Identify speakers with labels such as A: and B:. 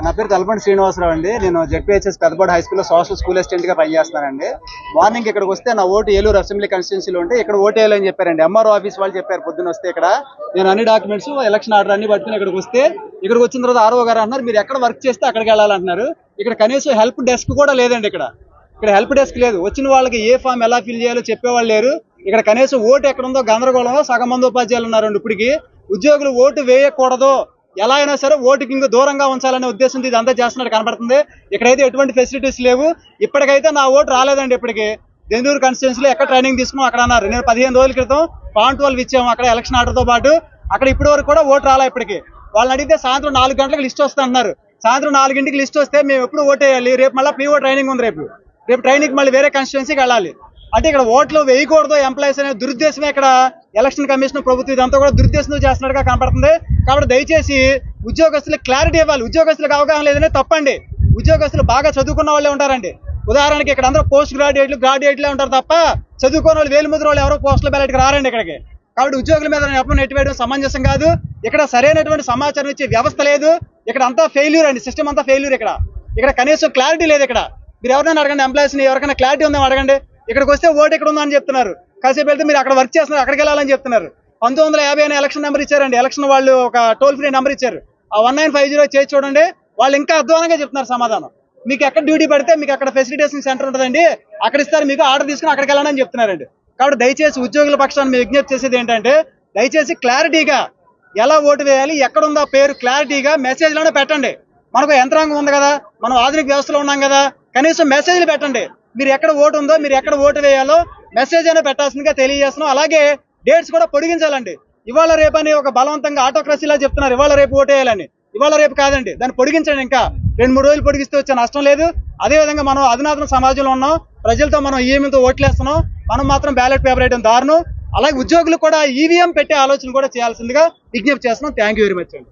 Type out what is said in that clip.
A: నా పేరు తలపండి శ్రీనివాసరావు అండి. నేను జెడ్పీహెచ్ఎస్ పెద్దపాడు హై స్కూల్లో సోషల్ స్కూల్ అసిస్టెంట్ గా పనిచేస్తానండి. మార్నింగ్ ఇక్కడికి వస్తే నా ఓటు ఏలూరు అసెంబ్లీ కాన్స్టిట్యున్సీలో ఉంటే ఇక్కడ ఓటు వేయాలని చెప్పారండి. ఎంఆర్ఓ ఆఫీస్ వాళ్ళు చెప్పారు పొద్దున్న వస్తే. ఇక్కడ నేను అన్ని డాక్యుమెంట్స్ ఎలక్షన్ ఆర్డర్ అన్ని పట్టుకుని ఇక్కడికి వస్తే, ఇక్కడికి వచ్చిన తర్వాత ఆర్ఓ గారు అంటున్నారు మీరు ఎక్కడ వర్క్ చేస్తే అక్కడికి వెళ్ళాలంటున్నారు. ఇక్కడ కనీసం హెల్ప్ డెస్క్ కూడా లేదండి. ఇక్కడ హెల్ప్ డెస్క్ లేదు. వచ్చిన వాళ్ళకి ఏ ఫామ్ ఎలా ఫిల్ చేయాలో చెప్పేవాళ్ళు లేరు. ఇక్కడ కనీసం ఓటు ఎక్కడుందో గందరగోళంలో సగం మంది ఉపాధ్యాయులు ఉన్నారండి. ఇప్పటికి ఉద్యోగులు ఓటు వేయకూడదు, ఎలా అయినా సరే ఓటుకి ఇంక దూరంగా ఉంచాలనే ఉద్దేశంతో ఇదంతా చేస్తున్నట్టు కనబడుతుంది. ఇక్కడైతే ఎటువంటి ఫెసిలిటీస్ లేవు. ఇప్పటికైతే నా ఓటు రాలేదండి. ఇప్పటికి దెందూరు కాన్స్టిట్యున్సీలో ఎక్కడ ట్రైనింగ్ తీసుకున్నాం అక్కడ అన్నారు. నేను 15 రోజుల క్రితం పాయింట్ 12 ఇచ్చాము అక్కడ ఎలక్షన్ ఆర్డర్తో పాటు. అక్కడ ఇప్పటి వరకు కూడా ఓటు రాలే. ఇప్పటికి వాళ్ళని అడిగితే సాయంత్రం 4 గంటలకు లిస్ట్ వస్తా అన్నారు. సాయంత్రం 4 గంటలకు లిస్ట్ వస్తే మేము ఎప్పుడు ఓటు వేయాలి? రేపు మళ్ళీ పీఓ ట్రైనింగ్ ఉంది. రేపు ట్రైనింగ్ మళ్ళీ వేరే కాన్స్టిట్యున్సీకి వెళ్ళాలి. అంటే ఇక్కడ ఓట్లు వేయకూడదు ఎంప్లాయీస్ అనే దురుద్దేశమే ఇక్కడ ఎలక్షన్ కమిషన్ ప్రభుత్వం ఇదంతా కూడా దురుద్దేశంతో చేస్తున్నట్టుగా కనపడుతుంది. కాబట్టి దయచేసి ఉద్యోగస్తులకు క్లారిటీ ఇవ్వాలి. ఉద్యోగస్తులకు అవగాహన లేదనే తప్పండి. ఉద్యోగస్తులు బాగా చదువుకున్న వాళ్ళే ఉంటారండి. ఉదాహరణకి ఇక్కడ అందరూ పోస్ట్ గ్రాడ్యుయేట్లే ఉంటారు తప్ప చదువుకున్న వాళ్ళు వేలుముద్ర వాళ్ళు ఎవరో పోస్టుల బ్యాలెట్కి రారండి ఇక్కడికి. కాబట్టి ఉద్యోగుల మీద ఎప్పుడు నెట్టివేయడం సమంజసం కాదు. ఇక్కడ సరైనటువంటి సమాచారం ఇచ్చే వ్యవస్థ లేదు. ఇక్కడ అంతా ఫెయిల్యూర్ అండి. సిస్టమ్ అంతా ఫెయిల్యూర్. ఇక్కడ కనీసం క్లారిటీ లేదు. ఇక్కడ మీరు ఎవరైనా అడగండి, ఎంప్లాయీస్ని ఎవరికైనా క్లారిటీ ఉందేమో అడగండి. ఇక్కడికి వస్తే ఓటు ఎక్కడ ఉందని చెప్తున్నారు. కాసేపు వెళ్తే మీరు అక్కడ వర్క్ చేస్తున్నారు అక్కడికి వెళ్ళాలని చెప్తున్నారు. 1950 అనే ఎలక్షన్ నెంబర్ ఇచ్చారండి. ఎలక్షన్ వాళ్ళు ఒక టోల్ ఫ్రీ నెంబర్ ఇచ్చారు. ఆ 1950 చేసి చూడండి. వాళ్ళు ఇంకా అధ్వానంగా చెప్తున్నారు సమాధానం. మీకు ఎక్కడ డ్యూటీ పడితే మీకు అక్కడ ఫెసిలిటేషన్ సెంటర్ ఉంటుందండి, అక్కడ ఇస్తారు, మీకు ఆర్డర్ తీసుకుని అక్కడికి వెళ్ళాలని చెప్తున్నారండి. కాబట్టి దయచేసి ఉద్యోగుల పక్షాన్ని మేము విజ్ఞప్తి చేసేది ఏంటంటే దయచేసి క్లారిటీగా ఎలా ఓటు వేయాలి, ఎక్కడుందో పేరు క్లారిటీగా మెసేజ్లోనే పెట్టండి. మనకు యంత్రాంగం ఉంది కదా, మనం ఆధునిక వ్యవస్థలో ఉన్నాం కదా, కనీసం మెసేజ్లు పెట్టండి. మీరు ఎక్కడ ఓటు ఉందో, మీరు ఎక్కడ ఓటు వేయాలో మెసేజ్ అయినా పెట్టాల్సిందిగా తెలియజేస్తున్నాం. అలాగే డేట్స్ కూడా పొడిగించాలండి. ఇవాళ రేపు అని ఒక బలవంతంగా ఆటోక్రసీలా చెప్తున్నారు. ఇవాళ రేపు ఓటు వేయాలని. ఇవాళ రేపు కాదండి, దాన్ని పొడిగించండి. ఇంకా 2-3 రోజులు పొడిగిస్తే వచ్చే నష్టం లేదు. అదేవిధంగా మనం అధునాతన సమాజంలో ఉన్నాం. ప్రజలతో మనం ఈవీఎంతో ఓట్లేస్తున్నాం. మనం మాత్రం బ్యాలెట్ పేపర్ వేయడం దారుణం. అలాగే ఉద్యోగులు కూడా ఈవీఎం పెట్టే ఆలోచన కూడా చేయాల్సిందిగా విజ్ఞప్తి చేస్తున్నాం. థ్యాంక్ యూ వెరీ మచ్ అండి.